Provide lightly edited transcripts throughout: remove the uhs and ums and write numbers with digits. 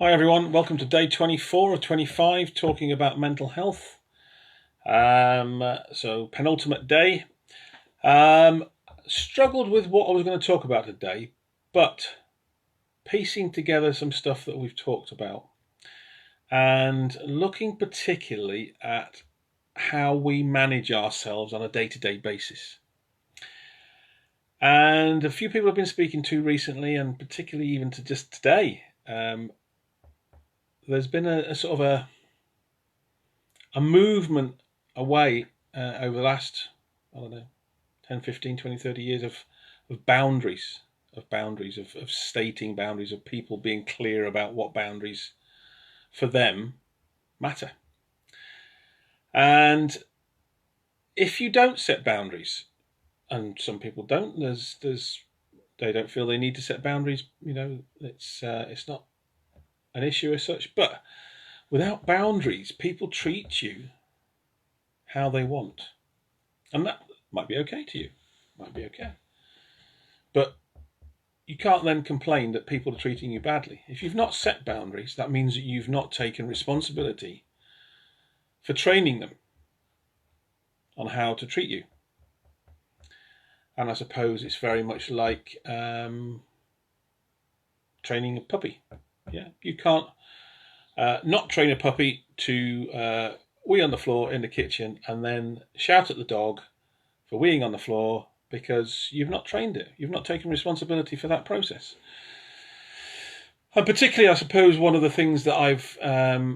Hi everyone, welcome to day 24 of 25 talking about mental health. So penultimate day. Struggled with what I was going to talk about today, but piecing together some stuff that we've talked about and looking particularly at how we manage ourselves on a day-to-day basis. And a few people I've been speaking to recently, and particularly even to just today, there's been a sort of a movement away over the last, 10, 15, 20, 30 years of boundaries, of stating boundaries, of people being clear about what boundaries for them matter. And if you don't set boundaries, and some people don't, they don't feel they need to set boundaries, it's not an issue as such, but without boundaries, people treat you how they want. And that might be okay to you, might be okay. But you can't then complain that people are treating you badly. If you've not set boundaries, that means that you've not taken responsibility for training them on how to treat you. And I suppose it's very much like training a puppy. Yeah, you can't not train a puppy to wee on the floor in the kitchen and then shout at the dog for weeing on the floor because you've not trained it. You've not taken responsibility for that process. And particularly, I suppose, one of the things that I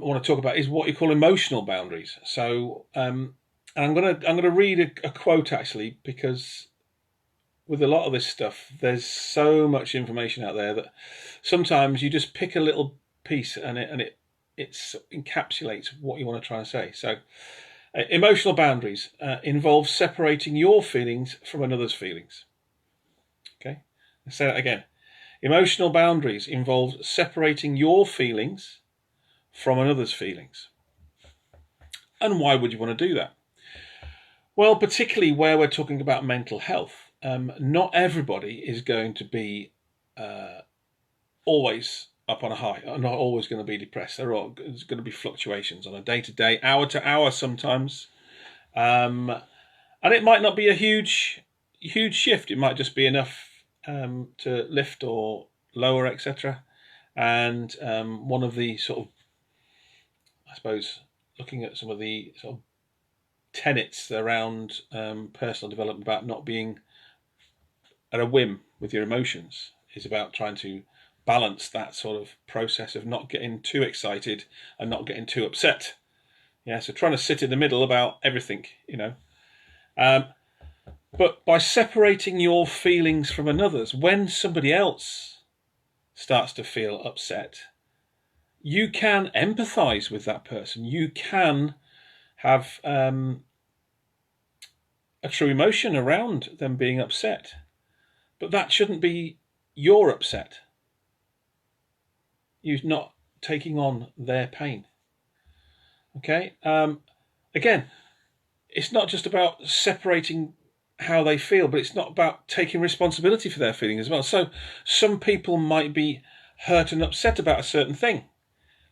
want to talk about is what you call emotional boundaries. So, and I'm gonna read a quote actually, because with a lot of this stuff, there's so much information out there that sometimes you just pick a little piece and it encapsulates what you want to try and say. So, emotional boundaries involve separating your feelings from another's feelings. Okay, let's say that again. Emotional boundaries involve separating your feelings from another's feelings. And why would you want to do that? Well, particularly where we're talking about mental health. Not everybody is going to be always up on a high, are not always going to be depressed. There's going to be fluctuations on a day-to-day, hour-to-hour sometimes. And it might not be a huge shift. It might just be enough to lift or lower, etc. And one of the sort of, I suppose, looking at some of the sort of tenets around personal development about not being at a whim with your emotions is about trying to balance that sort of process of not getting too excited and not getting too upset. Yeah, so trying to sit in the middle about everything, But by separating your feelings from another's, when somebody else starts to feel upset, you can empathize with that person. You can have a true emotion around them being upset. But that shouldn't be your upset. You're not taking on their pain. Okay? Again, it's not just about separating how they feel, but it's not about taking responsibility for their feeling as well. So some people might be hurt and upset about a certain thing,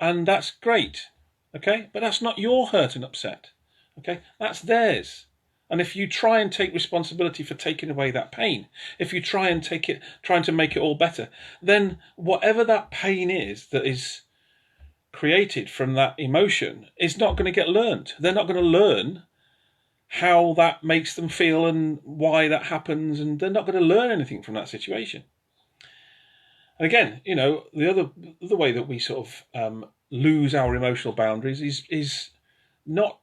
and that's great. Okay? But that's not your hurt and upset. Okay? That's theirs. And if you try and take responsibility for taking away that pain, if you trying to make it all better, then whatever that pain is that is created from that emotion is not going to get learned. They're not going to learn how that makes them feel and why that happens, and they're not going to learn anything from that situation. And again, the other way that we sort of lose our emotional boundaries is not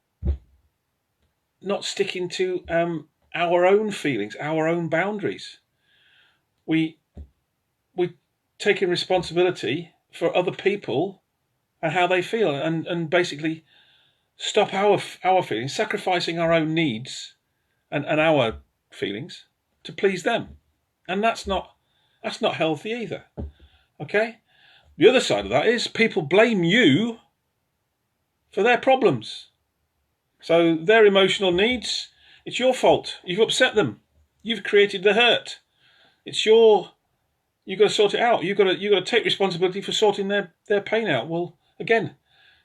sticking to our own feelings, our own boundaries. We taking responsibility for other people and how they feel, and basically stop our feelings, sacrificing our own needs and our feelings to please them, and that's not healthy either. Okay, the other side of that is people blame you for their problems. So their emotional needs, it's your fault. You've upset them. You've created the hurt. It's your You've got to sort it out. You've got to take responsibility for sorting their pain out. Well, again,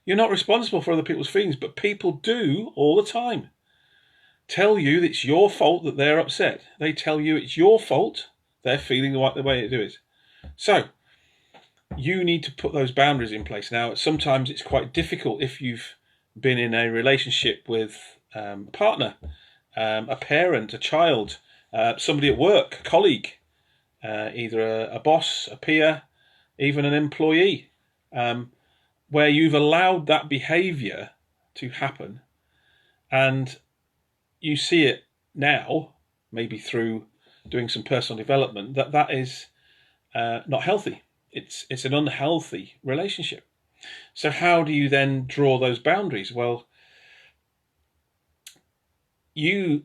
you're not responsible for other people's feelings, but people do all the time tell you that it's your fault that they're upset. They tell you it's your fault they're feeling the way they do it. So you need to put those boundaries in place. Now, sometimes it's quite difficult if you've been in a relationship with a partner, a parent, a child, somebody at work, a colleague, either a boss, a peer, even an employee, where you've allowed that behaviour to happen, and you see it now, maybe through doing some personal development, that is not healthy. It's an unhealthy relationship. So how do you then draw those boundaries? Well, you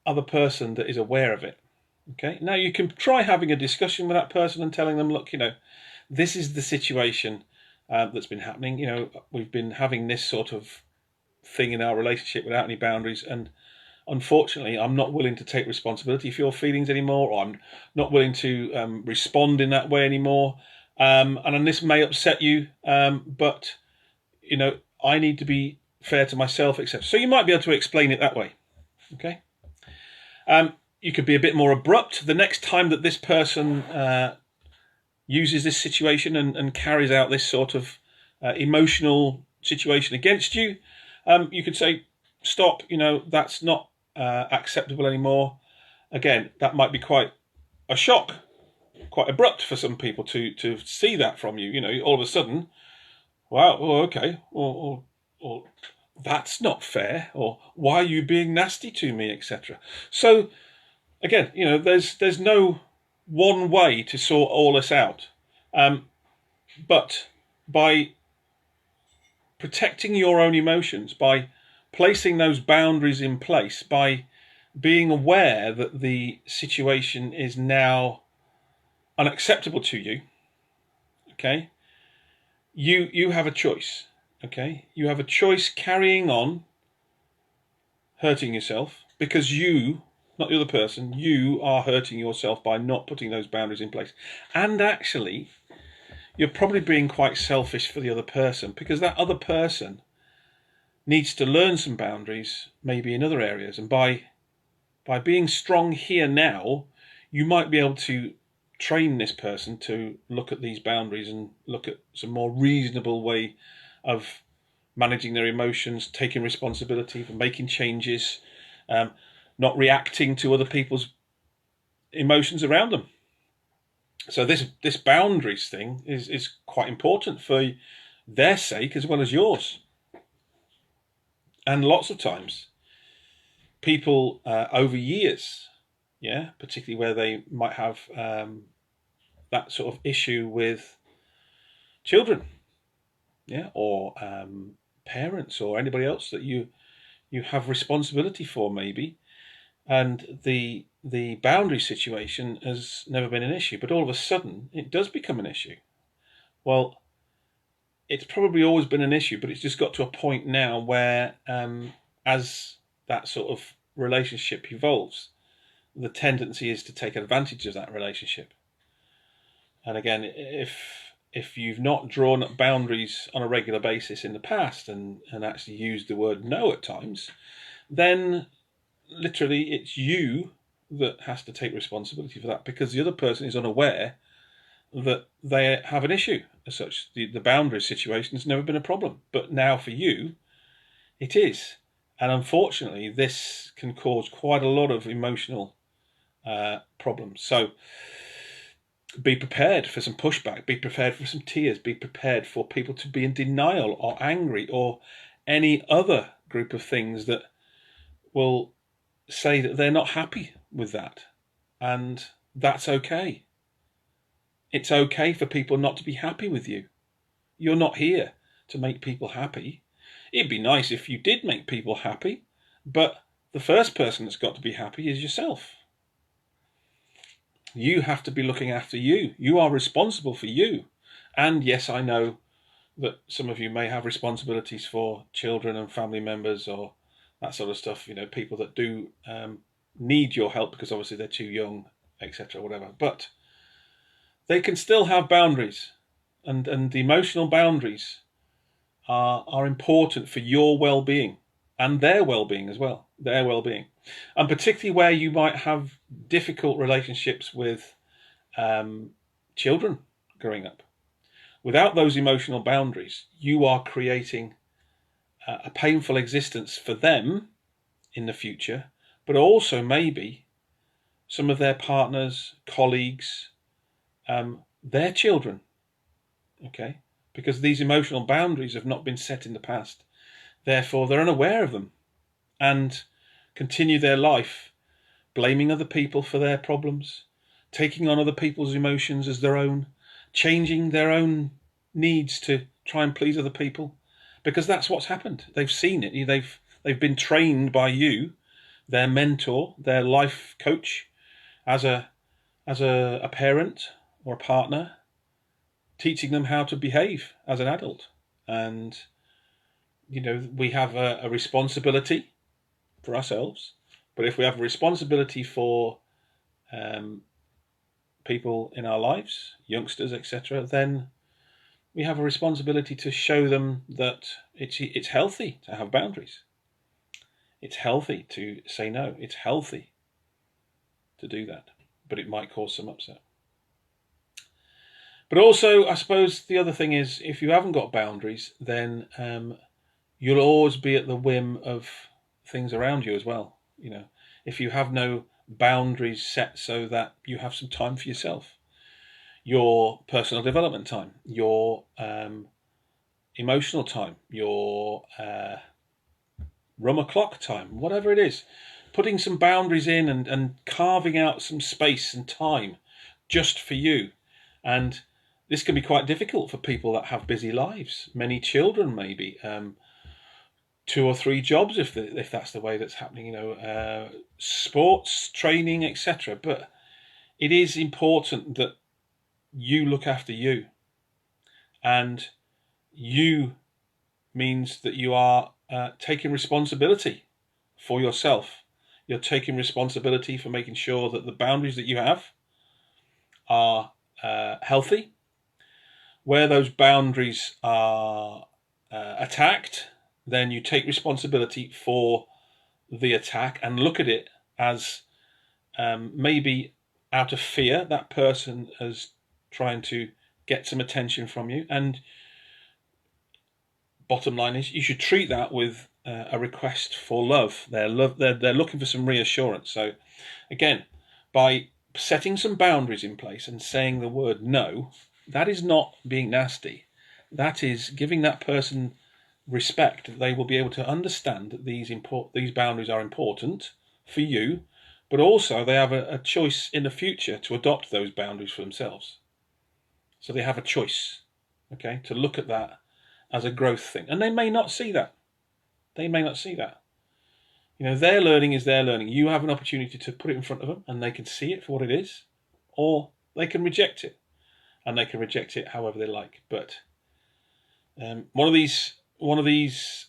are the person that is aware of it. Okay. Now you can try having a discussion with that person and telling them, look, this is the situation that's been happening. We've been having this sort of thing in our relationship without any boundaries, and unfortunately, I'm not willing to take responsibility for your feelings anymore, or I'm not willing to respond in that way anymore. And this may upset you, but I need to be fair to myself, etc. So you might be able to explain it that way. Okay. You could be a bit more abrupt the next time that this person uses this situation and carries out this sort of emotional situation against you. You could say, stop, that's not acceptable anymore. Again, that might be quite a shock, quite abrupt for some people to see that from you. All of a sudden, wow, okay, or that's not fair, or why are you being nasty to me, etc. So again, there's no one way to sort all this out, but by protecting your own emotions, by placing those boundaries in place, by being aware that the situation is now unacceptable to you, okay, you have a choice, okay? You have a choice carrying on hurting yourself, because you, not the other person, you are hurting yourself by not putting those boundaries in place. And actually, you're probably being quite selfish for the other person, because that other person needs to learn some boundaries, maybe in other areas. And by being strong here now, you might be able to train this person to look at these boundaries and look at some more reasonable way of managing their emotions, taking responsibility for making changes, not reacting to other people's emotions around them. So this boundaries thing is quite important for their sake as well as yours. And lots of times, people over years, particularly where they might have that sort of issue with children, or parents, or anybody else that you have responsibility for, maybe, and the boundary situation has never been an issue, but all of a sudden it does become an issue. Well, it's probably always been an issue, but it's just got to a point now where, as that sort of relationship evolves, the tendency is to take advantage of that relationship. And again, if you've not drawn up boundaries on a regular basis in the past and actually used the word no at times, then literally it's you that has to take responsibility for that, because the other person is unaware that they have an issue as such. The boundary situation has never been a problem, but now for you, it is. And unfortunately, this can cause quite a lot of emotional problems. So be prepared for some pushback, be prepared for some tears, be prepared for people to be in denial or angry or any other group of things that will say that they're not happy with that. And that's okay. It's okay for people not to be happy with you. You're not here to make people happy. It'd be nice if you did make people happy, but the first person that's got to be happy is yourself. You have to be looking after you. You are responsible for you. And yes, I know that some of you may have responsibilities for children and family members or that sort of stuff, people that do need your help because obviously they're too young, etc., whatever. But they can still have boundaries, and the emotional boundaries are important for your well-being and their well-being as well, their well-being. And particularly where you might have difficult relationships with children growing up. Without those emotional boundaries, you are creating a painful existence for them in the future, but also maybe some of their partners, colleagues, their children, okay? Because these emotional boundaries have not been set in the past. Therefore, they're unaware of them and continue their life blaming other people for their problems, taking on other people's emotions as their own, changing their own needs to try and please other people, because that's what's happened. They've seen it. They've been trained by you, their mentor, their life coach, as a parent or a partner, teaching them how to behave as an adult. And we have a responsibility for ourselves, but if we have a responsibility for people in our lives, youngsters, etc., then we have a responsibility to show them that it's healthy to have boundaries. It's healthy to say no. It's healthy to do that, but it might cause some upset. But also, I suppose the other thing is, if you haven't got boundaries, then you'll always be at the whim of things around you as well. If you have no boundaries set so that you have some time for yourself, your personal development time, your emotional time, your rum o'clock time, whatever it is, putting some boundaries in and carving out some space and time just for you. And this can be quite difficult for people that have busy lives, many children maybe, 2 or 3 jobs if that's the way that's happening, sports, training, etc. But it is important that you look after you, and you means that you are taking responsibility for yourself. You're taking responsibility for making sure that the boundaries that you have are healthy. Where those boundaries are attacked, then you take responsibility for the attack and look at it as maybe out of fear, that person is trying to get some attention from you. And bottom line is, you should treat that with a request for love. They're looking for some reassurance. So again, by setting some boundaries in place and saying the word no, that is not being nasty. That is giving that person respect. They will be able to understand that these boundaries are important for you, but also they have a choice in the future to adopt those boundaries for themselves. So they have a choice, okay, to look at that as a growth thing. And they may not see that. Their learning is their learning. You have an opportunity to put it in front of them and they can see it for what it is, or they can reject it, and they can reject it however they like. But one of these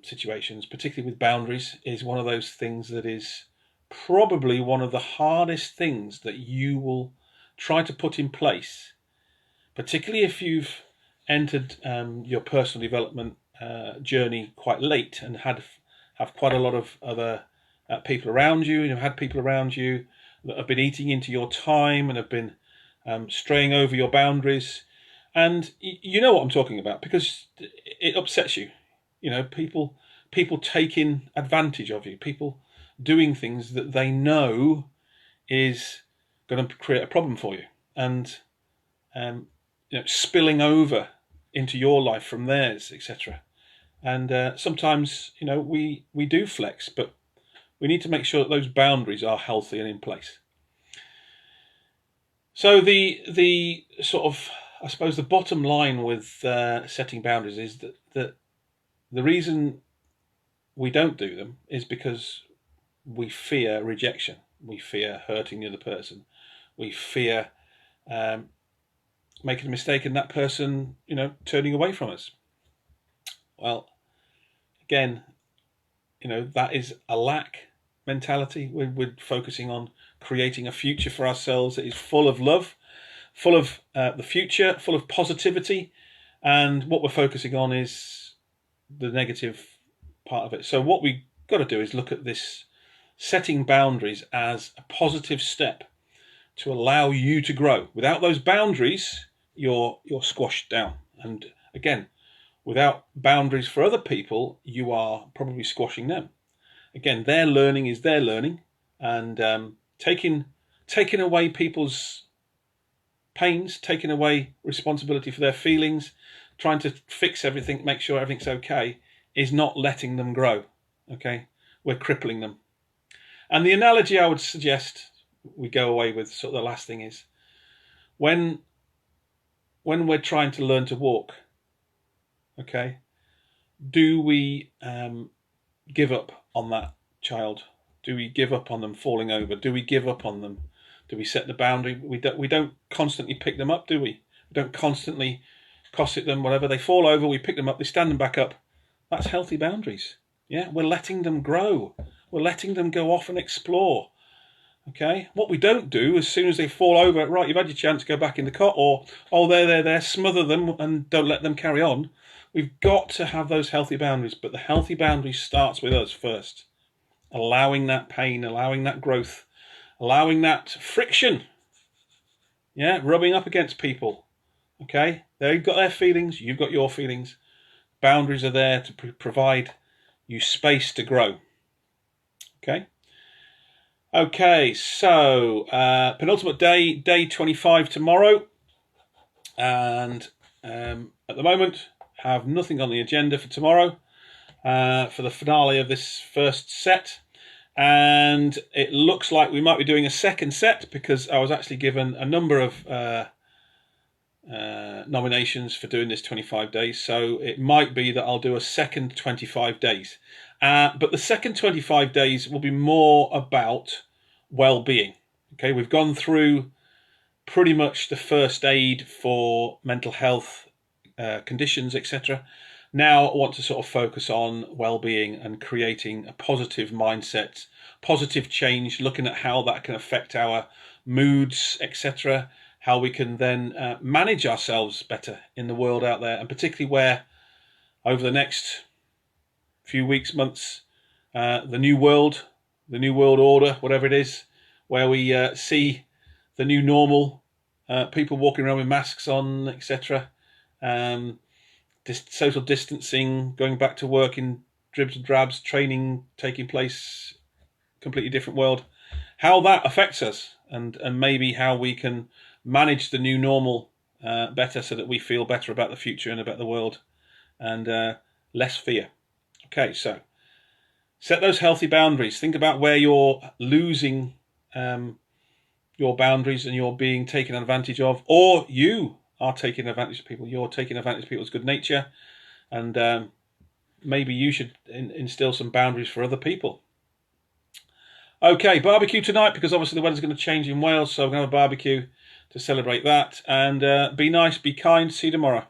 situations, particularly with boundaries, is one of those things that is probably one of the hardest things that you will try to put in place, particularly if you've entered your personal development journey quite late and have quite a lot of other people around you, and you've had people around you that have been eating into your time and have been straying over your boundaries. And you know what I'm talking about, because it upsets you. People taking advantage of you, people doing things that they know is going to create a problem for you, and spilling over into your life from theirs, etc. And sometimes we do flex, but we need to make sure that those boundaries are healthy and in place. So the sort of, I suppose, the bottom line with setting boundaries is that the reason we don't do them is because we fear rejection. We fear hurting the other person. We fear making a mistake and that person, turning away from us. Well, again, that is a lack mentality. We're focusing on creating a future for ourselves that is full of love, full of the future, full of positivity, and what we're focusing on is the negative part of it. So what we've got to do is look at this setting boundaries as a positive step to allow you to grow. Without those boundaries, you're squashed down. And again, without boundaries for other people, you are probably squashing them. Again, their learning is their learning, and taking away people's pains, taking away responsibility for their feelings, trying to fix everything, make sure everything's okay, is not letting them grow. Okay, we're crippling them. And the analogy I would suggest we go away with, sort of the last thing, is when we're trying to learn to walk, okay, do we give up on that child? Do we give up on them falling over? Do we give up on them? Do we set the boundary? We don't constantly pick them up, do we? We don't constantly cosset them, whatever. They fall over, we pick them up, they stand them back up. That's healthy boundaries. Yeah, we're letting them grow. We're letting them go off and explore. Okay, what we don't do as soon as they fall over, right, you've had your chance, go back in the cot, or, oh, there, smother them and don't let them carry on. We've got to have those healthy boundaries, but the healthy boundary starts with us first. Allowing that pain, allowing that growth, allowing that friction. Yeah, rubbing up against people. Okay, they've got their feelings, you've got your feelings. Boundaries are there to provide you space to grow. Okay, so penultimate day 25 tomorrow, and at the moment have nothing on the agenda for tomorrow for the finale of this first set, and it looks like we might be doing a second set because I was actually given a number of nominations for doing this 25 days, so it might be that I'll do a second 25 days. But the second 25 days will be more about well-being. Okay, we've gone through pretty much the first aid for mental health conditions, etc. Now I want to sort of focus on well-being and creating a positive mindset, positive change, looking at how that can affect our moods, etc. How we can then manage ourselves better in the world out there, and particularly where over the next few weeks, months, the new world order, whatever it is, where we see the new normal, people walking around with masks on, etc., social distancing, going back to work in dribs and drabs, training taking place, completely different world, how that affects us, and maybe how we can manage the new normal better so that we feel better about the future and about the world, and less fear. Okay, so set those healthy boundaries. Think about where you're losing your boundaries and you're being taken advantage of, or you are taking advantage of people. You're taking advantage of people's good nature, and maybe you should instill some boundaries for other people. Okay, barbecue tonight because obviously the weather's going to change in Wales, so we're going to have a barbecue to celebrate that. And be nice, be kind. See you tomorrow.